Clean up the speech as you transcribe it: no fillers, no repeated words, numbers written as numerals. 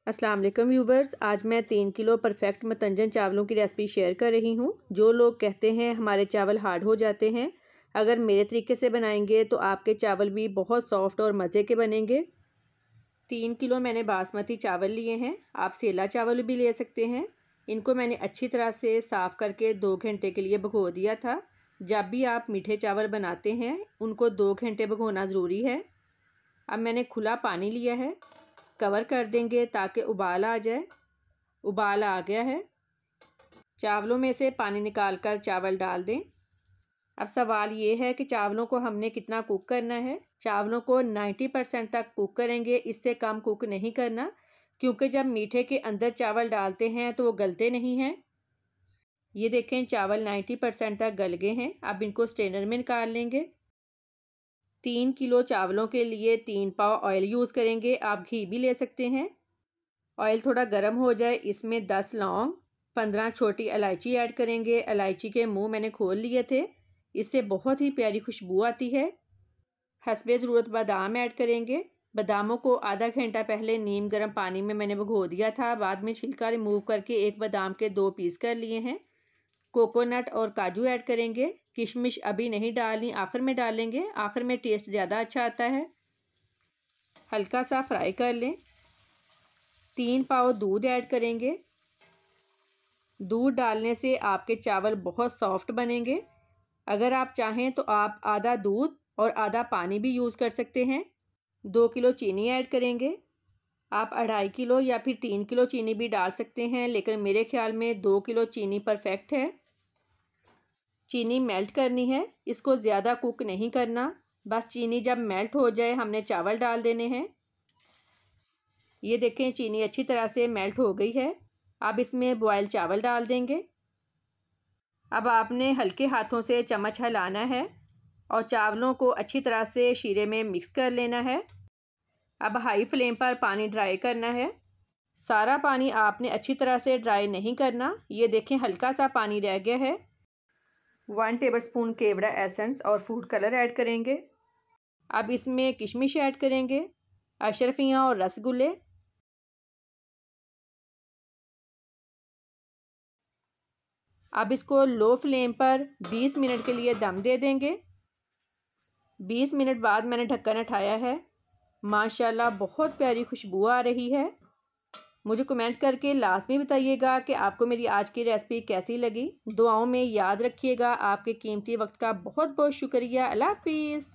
अस्सलाम वालेकुम व्यूवर्स, आज मैं 3 किलो परफेक्ट मतंजन चावलों की रेसिपी शेयर कर रही हूँ। जो लोग कहते हैं हमारे चावल हार्ड हो जाते हैं, अगर मेरे तरीके से बनाएंगे तो आपके चावल भी बहुत सॉफ्ट और मज़े के बनेंगे। 3 किलो मैंने बासमती चावल लिए हैं, आप सेला चावल भी ले सकते हैं। इनको मैंने अच्छी तरह से साफ़ करके 2 घंटे के लिए भिगो दिया था। जब भी आप मीठे चावल बनाते हैं उनको 2 घंटे भिगोना ज़रूरी है। अब मैंने खुला पानी लिया है, कवर कर देंगे ताकि उबाल आ जाए। उबाल आ गया है, चावलों में से पानी निकालकर चावल डाल दें। अब सवाल ये है कि चावलों को हमने कितना कुक करना है। चावलों को 90% तक कुक करेंगे, इससे कम कुक नहीं करना, क्योंकि जब मीठे के अंदर चावल डालते हैं तो वो गलते नहीं हैं। ये देखें, चावल 90% तक गल गए हैं। अब इनको स्ट्रेनर में निकाल लेंगे। 3 किलो चावलों के लिए 3 पाव ऑयल यूज़ करेंगे, आप घी भी ले सकते हैं। ऑयल थोड़ा गर्म हो जाए, इसमें 10 लौंग, 15 छोटी इलायची ऐड करेंगे। इलायची के मुंह मैंने खोल लिए थे, इससे बहुत ही प्यारी खुशबू आती है। हस्बे ज़रूरत बादाम ऐड करेंगे। बादामों को आधा घंटा पहले नीम गर्म पानी में मैंने भिगो दिया था, बाद में छिलका रिमूव करके एक बादाम के 2 पीस कर लिए हैं। कोकोनट और काजू ऐड करेंगे। किशमिश अभी नहीं डालनी, आखिर में डालेंगे, आखिर में टेस्ट ज़्यादा अच्छा आता है। हल्का सा फ्राई कर लें। 3 पाव दूध ऐड करेंगे। दूध डालने से आपके चावल बहुत सॉफ्ट बनेंगे। अगर आप चाहें तो आप आधा दूध और आधा पानी भी यूज़ कर सकते हैं। 2 किलो चीनी ऐड करेंगे। आप 2.5 किलो या फिर 3 किलो चीनी भी डाल सकते हैं, लेकिन मेरे ख्याल में 2 किलो चीनी परफेक्ट है। चीनी मेल्ट करनी है, इसको ज़्यादा कुक नहीं करना, बस चीनी जब मेल्ट हो जाए हमने चावल डाल देने हैं। ये देखें, चीनी अच्छी तरह से मेल्ट हो गई है। अब इसमें बॉयल चावल डाल देंगे। अब आपने हल्के हाथों से चम्मच हिलाना है और चावलों को अच्छी तरह से शीरे में मिक्स कर लेना है। अब हाई फ्लेम पर पानी ड्राई करना है। सारा पानी आपने अच्छी तरह से ड्राई नहीं करना। ये देखें, हल्का सा पानी रह गया है। 1 टेबलस्पून केवड़ा एसेंस और फूड कलर ऐड करेंगे। अब इसमें किशमिश ऐड करेंगे, अशरफियाँ और रसगुल्ले। अब इसको लो फ्लेम पर 20 मिनट के लिए दम दे देंगे। 20 मिनट बाद मैंने ढक्कन उठाया है। माशाल्लाह बहुत प्यारी खुशबू आ रही है। मुझे कमेंट करके लाजमी बताइएगा कि आपको मेरी आज की रेसिपी कैसी लगी। दुआओं में याद रखिएगा। आपके कीमती वक्त का बहुत बहुत शुक्रिया। अल्लाह हाफिज़।